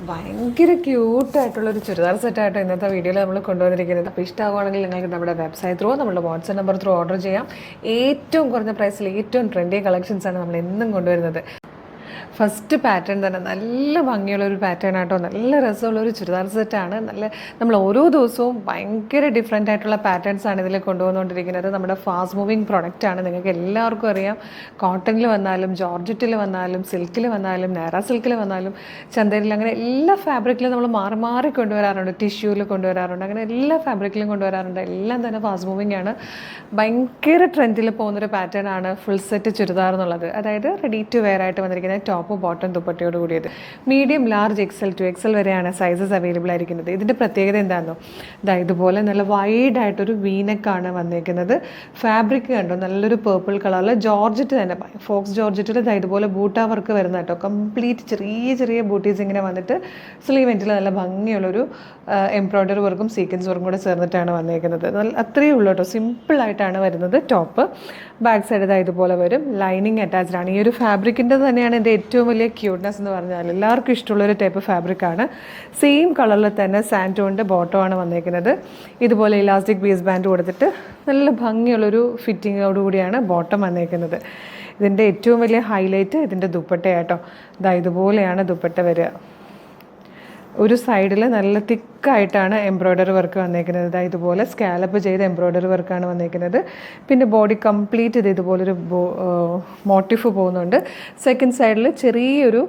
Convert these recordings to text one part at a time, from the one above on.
ഭയങ്കര ക്യൂട്ടായിട്ടുള്ളൊരു ചുരിദാർ സെറ്റായിട്ടോ ഇന്നത്തെ വീഡിയോയിൽ നമ്മൾ കൊണ്ടുവന്നിരിക്കുന്നത്. അപ്പോൾ ഇഷ്ടമാവുകയാണെങ്കിൽ നിങ്ങൾക്ക് നമ്മുടെ വെബ്സൈറ്റ് ത്രൂ നമ്മുടെ വാട്സ്ആപ്പ് നമ്പർ ത്രൂ ഓർഡർ ചെയ്യാം. ഏറ്റവും കുറഞ്ഞ പ്രൈസിൽ ഏറ്റവും ട്രെൻഡി കളക്ഷൻസാണ് നമ്മൾ എന്നും കൊണ്ടുവരുന്നത്. ഫസ്റ്റ് പാറ്റേൺ തന്നെ നല്ല ഭംഗിയുള്ളൊരു പാറ്റേൺ ആട്ടോ, നല്ല രസമുള്ളൊരു ചുരിദാർ സെറ്റാണ്. നമ്മൾ ഓരോ ദിവസവും ഭയങ്കര ഡിഫറെൻ്റ് ആയിട്ടുള്ള പാറ്റേൺസാണ് ഇതിൽ കൊണ്ടുവന്നുകൊണ്ടിരിക്കുന്നത്. നമ്മുടെ ഫാസ്റ്റ് മൂവിങ് പ്രൊഡക്റ്റാണ്. നിങ്ങൾക്ക് എല്ലാവർക്കും അറിയാം, കോട്ടണിൽ വന്നാലും ജോർജറ്റിൽ വന്നാലും സിൽക്കിൽ വന്നാലും നേറ സിൽക്കിൽ വന്നാലും ചന്തേരിൽ, അങ്ങനെ എല്ലാ ഫാബ്രിക്കിലും നമ്മൾ മാറി മാറി കൊണ്ടുവരാറുണ്ട്. ടിഷ്യൂവിൽ കൊണ്ടുവരാറുണ്ട്, അങ്ങനെ എല്ലാ ഫാബ്രിക്കിലും കൊണ്ടുവരാറുണ്ട്. എല്ലാം തന്നെ ഫാസ്റ്റ് മൂവിങ് ആണ്. ഭയങ്കര ട്രെൻഡിൽ പോകുന്നൊരു പാറ്റേൺ ആണ് ഫുൾ സെറ്റ് ചുരിദാർ എന്നുള്ളത്. അതായത് റെഡി ടു വെയർ ആയിട്ട് വന്നിരിക്കുന്ന ടോപ്പ് ബോട്ടം ദുപ്പട്ടയോട് കൂടിയത്. Medium large XL to XL വരെയാണ് സൈസസ് അവൈലബിൾ ആയിരിക്കുന്നത്. ഇതിൻ്റെ പ്രത്യേകത എന്താണെന്നോ, ഇതുപോലെ നല്ല വൈഡായിട്ടൊരു വീനക്കാണ് വന്നിരിക്കുന്നത്. ഫാബ്രിക് കണ്ടോ, നല്ലൊരു പേർപ്പിൾ കളറിൽ ജോർജറ്റ് തന്നെ, ഫോക്സ് ജോർജറ്റിൽ ഇതുപോലെ ബൂട്ടാ വർക്ക് വരുന്ന കേട്ടോ. കംപ്ലീറ്റ് ചെറിയ ചെറിയ ബൂട്ടീസ് ഇങ്ങനെ വന്നിട്ട് സ്ലീവ് എൻഡിൽ നല്ല ഭംഗിയുള്ളൊരു എംബ്രോയ്ഡറി വർക്കും സീക്വൻസ് വർക്കും കൂടെ ചേർന്നിട്ടാണ് വന്നിരിക്കുന്നത്. അത്രയേ ഉള്ളൂ കേട്ടോ, സിമ്പിളായിട്ടാണ് വരുന്നത്. ടോപ്പ് ബാക്ക് സൈഡ് ഇതുപോലെ വരും. ലൈനിങ് അറ്റാച്ച്ഡ് ആണ്. ഈ ഒരു ഫാബ്രിക്കിൻ്റെ തന്നെയാണ് എൻ്റെ ഏറ്റവും വലിയ ക്യൂട്ട്നെസ് എന്ന് പറഞ്ഞാൽ. എല്ലാവർക്കും ഇഷ്ടമുള്ളൊരു ടൈപ്പ് ഫാബ്രിക്കാണ്. സെയിം കളറിൽ തന്നെ സാൻറ്റോണിൻ്റെ ബോട്ടമാണ് വന്നിരിക്കുന്നത്. ഇതുപോലെ ഇലാസ്റ്റിക് ബേസ് ബാൻഡ് കൊടുത്തിട്ട് നല്ല ഭംഗിയുള്ളൊരു ഫിറ്റിങ്ങോടുകൂടിയാണ് ബോട്ടം വന്നിരിക്കുന്നത്. ഇതിൻ്റെ ഏറ്റവും വലിയ ഹൈലൈറ്റ് ഇതിൻ്റെ ദുപ്പട്ടയാട്ടോ. ഇതുപോലെയാണ് ദുപ്പട്ട വരിക. ഒരു സൈഡിൽ നല്ല തിക്കായിട്ടാണ് എംബ്രോയ്ഡറി വർക്ക് വന്നിരിക്കുന്നത്. ഇതുപോലെ സ്കാലപ്പ് ചെയ്ത എംബ്രോയ്ഡറി വർക്കാണ് വന്നിരിക്കുന്നത്. പിന്നെ ബോഡി കംപ്ലീറ്റ് ഇതുപോലൊരു മോട്ടീഫ് പോകുന്നുണ്ട്. സെക്കൻഡ് സൈഡിൽ ചെറിയൊരു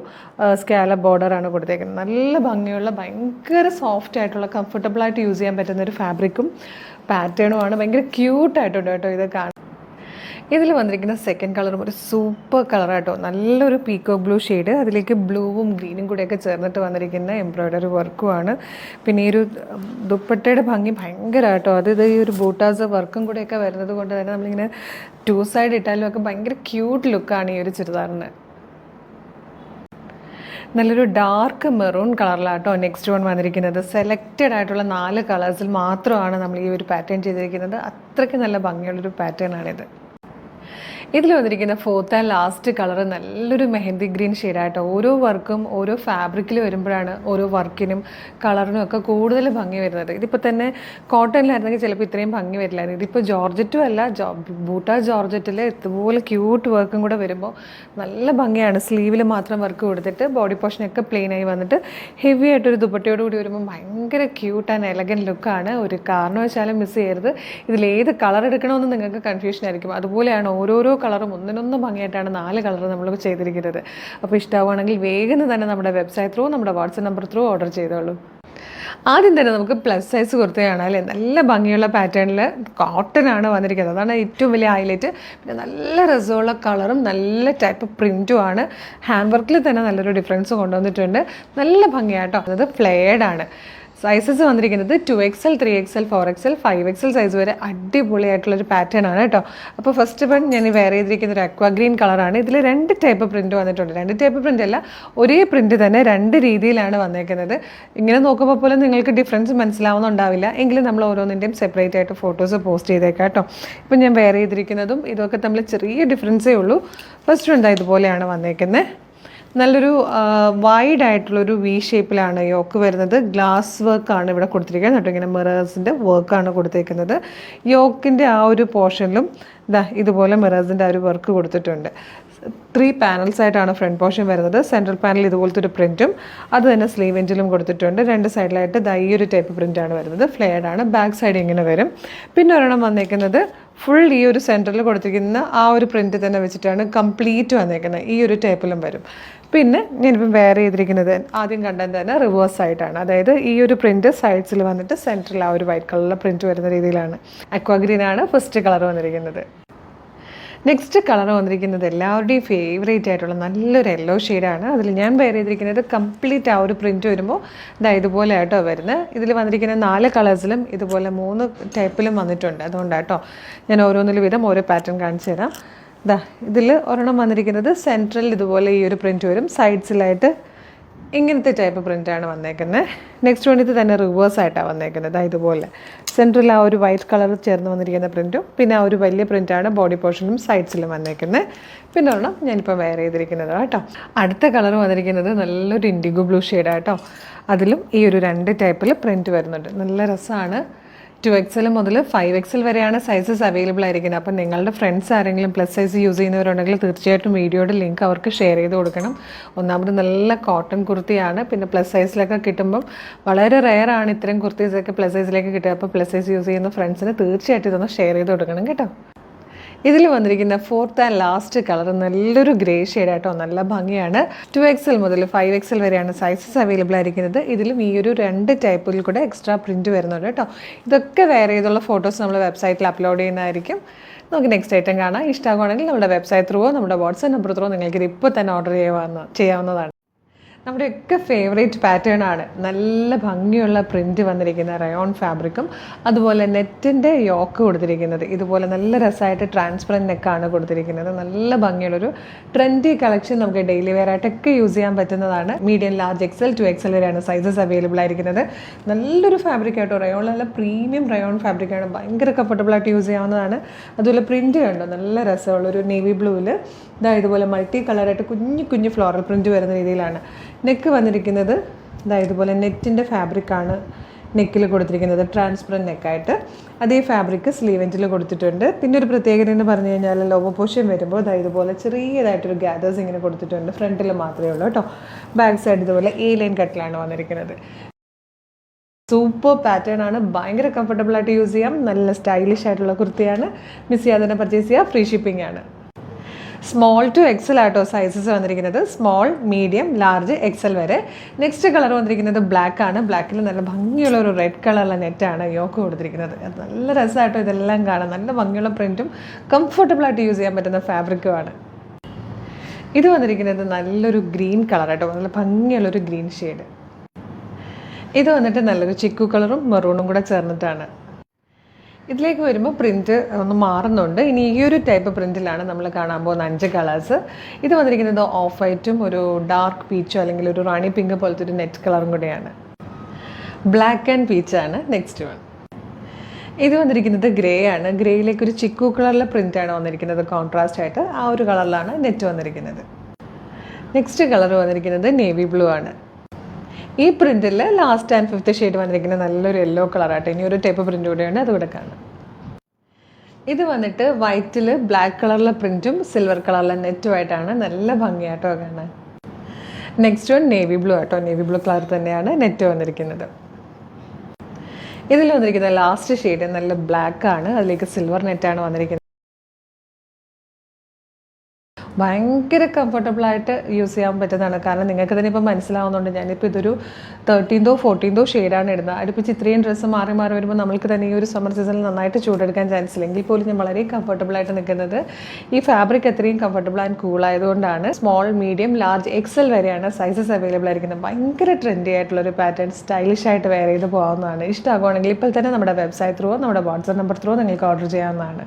സ്കാലപ്പ് ബോർഡറാണ് കൊടുത്തേക്കുന്നത്. നല്ല ഭംഗിയുള്ള, ഭയങ്കര സോഫ്റ്റ് ആയിട്ടുള്ള, കംഫർട്ടബിളായിട്ട് യൂസ് ചെയ്യാൻ പറ്റുന്ന ഒരു ഫാബ്രിക്കും പാറ്റേണുമാണ്. ഭയങ്കര ക്യൂട്ടായിട്ടുണ്ട് കേട്ടോ ഇത് കാണാൻ. ഇതിൽ വന്നിരിക്കുന്ന സെക്കൻഡ് കളറും ഒരു സൂപ്പർ കളറാട്ടോ. നല്ലൊരു പീക്കോ ബ്ലൂ ഷെയ്ഡ്, അതിലേക്ക് ബ്ലൂവും ഗ്രീനും കൂടെയൊക്കെ ചേർന്നിട്ട് വന്നിരിക്കുന്ന എംബ്രോയ്ഡറി വർക്കുമാണ്. പിന്നെ ഈ ഒരു ദുപ്പട്ടയുടെ ഭംഗി ഭയങ്കരമായിട്ടോ. ഈ ഒരു ബൂട്ടാസ് വർക്കും കൂടെയൊക്കെ വരുന്നത് കൊണ്ട് തന്നെ നമ്മളിങ്ങനെ 2 സൈഡ് ഇട്ടാലും ഒക്കെ ഭയങ്കര ക്യൂട്ട് ലുക്കാണ് ഈ ഒരു ചുരിദാറിന്. നല്ലൊരു ഡാർക്ക് മെറൂൺ കളറിലാട്ടോ നെക്സ്റ്റ് വൺ വന്നിരിക്കുന്നത്. സെലക്റ്റഡ് ആയിട്ടുള്ള 4 കളേഴ്സിൽ മാത്രമാണ് നമ്മൾ ഈ ഒരു പാറ്റേൺ ചെയ്തിരിക്കുന്നത്. അത്രയ്ക്ക് നല്ല ഭംഗിയുള്ളൊരു പാറ്റേൺ ആണിത്. ഇതിൽ വന്നിരിക്കുന്ന ഫോർത്ത് ആൻഡ് ലാസ്റ്റ് കളർ നല്ലൊരു മെഹന്തി ഗ്രീൻ ഷെയ്ഡായിട്ടോ. ഓരോ വർക്കും ഓരോ ഫാബ്രിക്കിൽ വരുമ്പോഴാണ് ഓരോ വർക്കിനും കളറിനും ഒക്കെ കൂടുതൽ ഭംഗി വരുന്നത്. ഇതിപ്പോൾ തന്നെ കോട്ടണിലായിരുന്നെങ്കിൽ ചിലപ്പോൾ ഇത്രയും ഭംഗി വരില്ലായിരുന്നു. ഇതിപ്പോൾ ജോർജറ്റും അല്ല, ബൂട്ടാ ജോർജറ്റിൽ ഇതുപോലെ ക്യൂട്ട് വർക്കും കൂടെ വരുമ്പോൾ നല്ല ഭംഗിയാണ്. സ്ലീവിൽ മാത്രം വർക്ക് കൊടുത്തിട്ട് ബോഡി പോർഷനൊക്കെ പ്ലെയിനായി വന്നിട്ട് ഹെവി ആയിട്ടൊരു ദുപ്പട്ടയോട് കൂടി വരുമ്പോൾ ഭയങ്കര ക്യൂട്ട് ആൻഡ് എലഗൻറ്റ് ലുക്കാണ്. ഒരു കാരണവശാലും മിസ് ചെയ്യരുത്. ഇതിലേത് കളർ എടുക്കണമെന്ന് നിങ്ങൾക്ക് കൺഫ്യൂഷൻ ആയിരിക്കും. അതുപോലെയാണ് ഓരോരോ കളറും ഒന്നിനൊന്നും ഭംഗിയായിട്ടാണ് 4 കളർ നമ്മൾ ചെയ്തിരിക്കുന്നത്. അപ്പോൾ ഇഷ്ടമാവുകയാണെങ്കിൽ വേഗം തന്നെ നമ്മുടെ വെബ്സൈറ്റ് ത്രൂ നമ്മുടെ വാട്സ്ആപ്പ് നമ്പർ ത്രൂ ഓർഡർ ചെയ്തോളൂ. ആദ്യം തന്നെ നമുക്ക് പ്ലസ് സൈസ് കുർത്തയാണ് അല്ലേ. നല്ല ഭംഗിയുള്ള പാറ്റേണിൽ കോട്ടൺ ആണ് വന്നിരിക്കുന്നത്. അതാണ് ഏറ്റവും വലിയ ഹൈലൈറ്റ്. പിന്നെ നല്ല രസമുള്ള കളറും നല്ല ടൈപ്പ് പ്രിൻറ്റും ആണ്. ഹാൻഡ് വർക്കിൽ തന്നെ നല്ലൊരു ഡിഫറൻസ് കൊണ്ടുവന്നിട്ടുണ്ട്. നല്ല ഭംഗിയായിട്ടോ. അത് ഫ്ലെയർഡ് ആണ്. സൈസസ് വന്നിരിക്കുന്നത് 2XL, 3XL, 4XL, 5XL size വരെ അടിപൊളിയായിട്ടുള്ളൊരു പാറ്റേൺ ആണ് കേട്ടോ. അപ്പോൾ ഫസ്റ്റ് വൺ ഞാൻ വേറെ ചെയ്തിരിക്കുന്ന ഒരു അക്വാ ഗ്രീൻ കളറാണ്. ഇതിൽ 2 ടൈപ്പ് പ്രിൻറ്റ് വന്നിട്ടുണ്ട്. 2 ടൈപ്പ് പ്രിൻ്റ് അല്ല, ഒരേ പ്രിൻറ്റ് തന്നെ 2 രീതിയിലാണ് വന്നേക്കുന്നത്. ഇങ്ങനെ നോക്കുമ്പോൾ പോലും നിങ്ങൾക്ക് ഡിഫറൻസ് മനസ്സിലാവുന്നുണ്ടാവില്ല. എങ്കിലും നമ്മൾ ഓരോന്നിൻ്റെയും സെപ്പറേറ്റ് ആയിട്ട് ഫോട്ടോസ് പോസ്റ്റ് ചെയ്തേക്കാം കേട്ടോ. ഇപ്പം ഞാൻ വേറെ ചെയ്തിരിക്കുന്നതും ഇതൊക്കെ തമ്മിൽ ചെറിയ ഡിഫറൻസേ ഉള്ളൂ. ഫസ്റ്റ് വൺ ഇതുപോലെയാണ് വന്നേക്കുന്നത്. നല്ലൊരു വൈഡായിട്ടുള്ളൊരു വി ഷേപ്പിലാണ് യോക്ക് വരുന്നത്. ഗ്ലാസ് വർക്കാണ് ഇവിടെ കൊടുത്തിരിക്കുന്നത് കേട്ടോ. ഇങ്ങനെ മിറേഴ്സിൻ്റെ വർക്കാണ് കൊടുത്തിരിക്കുന്നത്. യോക്കിൻ്റെ ആ ഒരു പോർഷനിലും ഇതുപോലെ മിറേഴ്സിൻ്റെ ആ ഒരു വർക്ക് കൊടുത്തിട്ടുണ്ട്. 3 പാനൽസ് ആയിട്ടാണ് ഫ്രണ്ട് പോർഷൻ വരുന്നത്. സെൻട്രൽ പാനൽ ഇതുപോലത്തെ ഒരു പ്രിൻറ്റും അത് തന്നെ സ്ലീവ് എൻഡിലും കൊടുത്തിട്ടുണ്ട്. 2 സൈഡിലായിട്ട് ഈ ഒരു ടൈപ്പ് പ്രിൻ്റാണ് വരുന്നത്. ഫ്ലെയർഡ് ആണ്. ബാക്ക് സൈഡ് ഇങ്ങനെ വരും. പിന്നെ ഒരെണ്ണം വന്നേക്കുന്നത് ഫുൾ ഈ ഒരു സെൻറ്ററിൽ കൊടുത്തിരിക്കുന്ന ആ ഒരു പ്രിൻറ്റ് തന്നെ വെച്ചിട്ടാണ് കംപ്ലീറ്റ് വന്നേക്കുന്നത്. ഈ ഒരു ടൈപ്പിലും വരും. പിന്നെ ഞാനിപ്പം വേറെ ചെയ്തിരിക്കുന്നത് ആദ്യം കണ്ടത് തന്നെ റിവേഴ്സ് ആയിട്ടാണ്. അതായത് ഈ ഒരു പ്രിൻറ്റ് സൈഡ്സിൽ വന്നിട്ട് സെൻറ്ററിൽ ആ ഒരു വൈറ്റ് കളറിലെ പ്രിൻറ്റ് വരുന്ന രീതിയിലാണ്. അക്വാ ഗ്രീനാണ് ഫസ്റ്റ് കളർ വന്നിരിക്കുന്നത്. നെക്സ്റ്റ് കളർ വന്നിരിക്കുന്നത് എല്ലാവരുടെയും ഫേവറേറ്റ് ആയിട്ടുള്ള നല്ലൊരു യെല്ലോ ഷെയ്ഡാണ്. അതിൽ ഞാൻ വേറെ ചെയ്തിരിക്കുന്നത് കംപ്ലീറ്റ് ആ ഒരു പ്രിൻറ്റ് വരുമ്പോൾ ഇതുപോലെ ആയിട്ടോ വരുന്നത്. ഇതിൽ വന്നിരിക്കുന്ന 4 കളേഴ്സിലും ഇതുപോലെ 3 ടൈപ്പിലും വന്നിട്ടുണ്ട്. അതുകൊണ്ടാട്ടോ ഞാൻ ഓരോന്നിലും വിധം ഓരോ പാറ്റേൺ കാണിച്ചു തരാം. ഇതിൽ ഒരെണ്ണം വന്നിരിക്കുന്നത് സെൻട്രൽ ഇതുപോലെ ഈ ഒരു പ്രിൻറ്റ് വരും. സൈഡ്സിലായിട്ട് ഇങ്ങനത്തെ ടൈപ്പ് പ്രിൻ്റാണ് വന്നേക്കുന്നത്. നെക്സ്റ്റ് വൺ ഇത് തന്നെ റിവേഴ്സ് ആയിട്ടാണ് വന്നേക്കുന്നത്. ഇതുപോലെ സെൻട്രൽ ആ ഒരു വൈറ്റ് കളർ ചേർന്ന് വന്നിരിക്കുന്ന പ്രിൻറ്റും പിന്നെ ആ ഒരു വലിയ പ്രിൻ്റാണ് ബോഡി പോർഷനും സൈഡ്സിലും വന്നേക്കുന്നത്. പിന്നെ ഒരെണ്ണം ഞാനിപ്പോൾ വെയർ ചെയ്തിരിക്കുന്നത് കേട്ടോ. അടുത്ത കളർ വന്നിരിക്കുന്നത് നല്ലൊരു ഇൻഡിഗോ ബ്ലൂ ഷെയ്ഡാണ് കേട്ടോ. അതിലും ഈ ഒരു 2 ടൈപ്പിൽ പ്രിൻറ്റ് വരുന്നുണ്ട്. നല്ല രസമാണ്. 2XL മുതൽ 5XL വരെയാണ് സൈസസ് അവൈലബിൾ ആയിരിക്കുന്നത്. അപ്പം നിങ്ങളുടെ ഫ്രണ്ട്സ് ആരെങ്കിലും പ്ലസ് സൈസ് യൂസ് ചെയ്യുന്നവരുണ്ടെങ്കിൽ തീർച്ചയായിട്ടും വീഡിയോയുടെ ലിങ്ക് അവർക്ക് ഷെയർ ചെയ്ത് കൊടുക്കണം. ഒന്നാമത് നല്ല കോട്ടൺ കുർത്തിയാണ്. പിന്നെ പ്ലസ് സൈസിലൊക്കെ കിട്ടുമ്പം വളരെ റെയറാണ് ഇത്തരം കുർത്തീസൊക്കെ പ്ലസ് സൈസിലേക്ക് കിട്ടുക. അപ്പോൾ പ്ലസ് സൈസ് യൂസ് ചെയ്യുന്ന ഫ്രണ്ട്സിന് തീർച്ചയായിട്ടും ഇതൊന്ന് ഷെയർ ചെയ്ത് കൊടുക്കണം കേട്ടോ. ഇതിൽ വന്നിരിക്കുന്ന 4th ആൻഡ് ലാസ്റ്റ് കളർ നല്ലൊരു ഗ്രേ ഷെയ്ഡായിട്ടോ. നല്ല ഭംഗിയാണ്. 2XL മുതൽ 5XL വരെയാണ് സൈസസ് അവൈലബിൾ ആയിരിക്കുന്നത്. ഇതിലും ഈ ഒരു 2 ടൈപ്പിൽ കൂടെ എക്സ്ട്രാ പ്രിൻറ്റ് വരുന്നുണ്ട് കേട്ടോ. ഇതൊക്കെ വേറെ ചെയ്തുള്ള ഫോട്ടോസ് നമ്മൾ വെബ്സൈറ്റിൽ അപ്ലോഡ് ചെയ്യുന്നതായിരിക്കും. നമുക്ക് നെക്സ്റ്റ് ഐറ്റം കാണാം. ഇഷ്ടമാകുകയാണെങ്കിൽ നമ്മുടെ വെബ്സൈറ്റ് ത്രൂവോ നമ്മുടെ വാട്സ്ആപ്പ് നമ്പർ ത്രൂവോ നിങ്ങൾക്കിത് ഇപ്പോൾ തന്നെ ഓർഡർ ചെയ്യാവുന്നതാണ്. നമ്മുടെയൊക്കെ ഫേവറേറ്റ് പാറ്റേൺ ആണ്. നല്ല ഭംഗിയുള്ള പ്രിൻറ്റ് വന്നിരിക്കുന്ന റയോൺ ഫാബ്രിക്കും അതുപോലെ നെറ്റിൻ്റെ യോക്ക് കൊടുത്തിരിക്കുന്നത്. ഇതുപോലെ നല്ല രസമായിട്ട് ട്രാൻസ്പെറൻറ്റ് നെക്കാണ് കൊടുത്തിരിക്കുന്നത്. നല്ല ഭംഗിയുള്ളൊരു ട്രെൻഡി കളക്ഷൻ നമുക്ക് ഡെയിലി വെയർ ആയിട്ടൊക്കെ യൂസ് ചെയ്യാൻ പറ്റുന്നതാണ്. മീഡിയം, ലാർജ്, XL, 2XL വരെയാണ് സൈസസ് അവൈലബിൾ ആയിരിക്കുന്നത്. നല്ലൊരു ഫാബ്രിക് ആയിട്ടോ. റയോൺ നല്ല പ്രീമിയം റയോൺ ഫാബ്രിക്കാണ്. ഭയങ്കര കംഫർട്ടബിളായിട്ട് യൂസ് ചെയ്യാവുന്നതാണ്. അതുപോലെ പ്രിൻറ്റ് കണ്ടോ, നല്ല രസമുള്ളൊരു നേവി ബ്ലൂവിൽ ഇതുപോലെ മൾട്ടി കളറായിട്ട് കുഞ്ഞു ഫ്ലോറൽ പ്രിൻറ്റ് വരുന്ന രീതിയിലാണ്. നെക്ക് വന്നിരിക്കുന്നത് ഇതുപോലെ നെറ്റിൻ്റെ ഫാബ്രിക്കാണ് നെക്കിൽ കൊടുത്തിരിക്കുന്നത്. ട്രാൻസ്പെറൻറ്റ് നെക്കായിട്ട് അതേ ഫാബ്രിക് സ്ലീവ് എൻഡിൽ കൊടുത്തിട്ടുണ്ട്. പിന്നെ ഒരു പ്രത്യേകത എന്ന് പറഞ്ഞു കഴിഞ്ഞാൽ ലോവർ പോർഷൻ വരുമ്പോൾ ഇതുപോലെ ചെറിയതായിട്ടൊരു ഗ്യാദേഴ്സ് ഇങ്ങനെ കൊടുത്തിട്ടുണ്ട്. ഫ്രണ്ടിൽ മാത്രമേ ഉള്ളൂ കേട്ടോ. ബാക്ക് സൈഡ് ഇതുപോലെ A-ലൈൻ കട്ടിലാണ് വന്നിരിക്കുന്നത്. സൂപ്പർ പാറ്റേൺ ആണ്. ഭയങ്കര കംഫർട്ടബിളായിട്ട് യൂസ് ചെയ്യാം. നല്ല സ്റ്റൈലിഷ് ആയിട്ടുള്ള കുർത്തിയാണ്. മിസ് ചെയ്യാതെ തന്നെ പർച്ചേസ് ചെയ്യുക. ഫ്രീ ഷിപ്പിംഗ് ആണ്. സ്മോൾ ടു XL ആട്ടോ സൈസസ് വന്നിരിക്കുന്നത്. സ്മോൾ, മീഡിയം, ലാർജ്, XL വരെ. നെക്സ്റ്റ് കളർ വന്നിരിക്കുന്നത് ബ്ലാക്ക് ആണ്. ബ്ലാക്കിൽ നല്ല ഭംഗിയുള്ള ഒരു റെഡ് കളറുള്ള നെറ്റാണ് യോക്ക് കൊടുത്തിരിക്കുന്നത്. അത് നല്ല രസമായിട്ടോ ഇതെല്ലാം കാണാം. നല്ല ഭംഗിയുള്ള പ്രിൻറ്റും കംഫർട്ടബിളായിട്ട് യൂസ് ചെയ്യാൻ പറ്റുന്ന ഫാബ്രിക്കുമാണ്. ഇത് വന്നിരിക്കുന്നത് നല്ലൊരു ഗ്രീൻ കളറാട്ടോ. നല്ല ഭംഗിയുള്ളൊരു ഗ്രീൻ ഷെയ്ഡ്. ഇത് വന്നിട്ട് നല്ലൊരു ചിക്കു കളറും മെറൂണും കൂടെ ചേർന്നിട്ടാണ്. ഇതിലേക്ക് വരുമ്പോൾ പ്രിൻറ്റ് ഒന്ന് മാറുന്നുണ്ട്. ഇനി ഈ ഒരു ടൈപ്പ് പ്രിൻറ്റിലാണ് നമ്മൾ കാണാൻ പോകുന്ന 5 കളേഴ്സ്. ഇത് വന്നിരിക്കുന്നത് ഓഫ് വൈറ്റും ഒരു ഡാർക്ക് പീച്ചോ അല്ലെങ്കിൽ ഒരു റാണി പിങ്ക് പോലത്തെ ഒരു നെറ്റ് കളറും കൂടെയാണ്. ബ്ലാക്ക് ആൻഡ് പീച്ചാണ് നെക്സ്റ്റ് വൺ. ഇത് വന്നിരിക്കുന്നത് ഗ്രേ ആണ്. ഗ്രേയിലേക്ക് ഒരു ചിക്കു കളറിലെ പ്രിൻ്റാണ് വന്നിരിക്കുന്നത്. കോൺട്രാസ്റ്റ് ആയിട്ട് ആ ഒരു കളറിലാണ് നെറ്റ് വന്നിരിക്കുന്നത്. നെക്സ്റ്റ് കളർ വന്നിരിക്കുന്നത് നേവി ബ്ലൂ ആണ്. ഈ പ്രിൻറ്റിൽ ലാസ്റ്റ് ആൻഡ് 5th ഷെയ്ഡ് വന്നിരിക്കുന്നത് നല്ലൊരു യെല്ലോ കളറായിട്ട്. ഇനി ഒരു ടൈപ്പ് പ്രിൻ്റ് കൂടെയുണ്ട്, അതുകൂടെ കാണാം. ഇത് വന്നിട്ട് വൈറ്റിൽ ബ്ലാക്ക് കളറിലെ പ്രിൻറ്റും സിൽവർ കളറിലെ നെറ്റുമായിട്ടാണ്. നല്ല ഭംഗിയായിട്ടോ കാണാൻ. നെക്സ്റ്റ് വൺ നേവി ബ്ലൂ ആട്ടോ. നേവി ബ്ലൂ കളർ തന്നെയാണ് നെറ്റ് വന്നിരിക്കുന്നത്. ഇതിൽ വന്നിരിക്കുന്ന ലാസ്റ്റ് ഷെയ്ഡ് നല്ല ബ്ലാക്ക് ആണ്. അതിലേക്ക് സിൽവർ നെറ്റാണ് വന്നിരിക്കുന്നത്. ഭയങ്കര കംഫർട്ടബിളായിട്ട് യൂസ് ചെയ്യാൻ പറ്റുന്നതാണ്. കാരണം നിങ്ങൾക്ക് തന്നെ ഇപ്പോൾ മനസ്സിലാവുന്നുണ്ട്, ഞാനിപ്പോൾ ഇതൊരു 13th 14th ഷെയ്ഡാണ് ഇടുന്നത്. അടുപ്പിച്ച് ഇത്രയും ഡ്രസ്സ് മാറി വരുമ്പോൾ നമ്മൾക്ക് തന്നെ ഈ ഒരു സമ്മർ സീസണിൽ നന്നായിട്ട് ചൂടെടുക്കാൻ ചാൻസ് ഇല്ല. എങ്കിൽ പോലും ഞാൻ വളരെ കംഫർട്ടബിളായിട്ട് നിൽക്കുന്നത് ഈ ഫാബ്രിക് അത്രയും കംഫർട്ടബിൾ ആൻഡ് കൂൾ ആയതുകൊണ്ടാണ്. സ്മോൾ, മീഡിയം, ലാർജ്, XL വരെയാണ് സൈസസ് അവൈലബിൾ ആയിരിക്കുന്നത്. ഭയങ്കര ട്രെൻഡി ആയിട്ടുള്ളൊരു പാറ്റേൺ, സ്റ്റൈലിഷ് ആയിട്ട് വെയർ ചെയ്ത് പോകാവുന്നതാണ്. ഇഷ്ടമാകുവാണെങ്കിൽ ഇപ്പോൾ തന്നെ നമ്മുടെ വെബ്സൈറ്റ് ത്രൂ നമ്മുടെ വാട്സ്ആപ്പ് നമ്പർ ത്രൂ നിങ്ങൾക്ക് ഓർഡർ ചെയ്യാവുന്നതാണ്.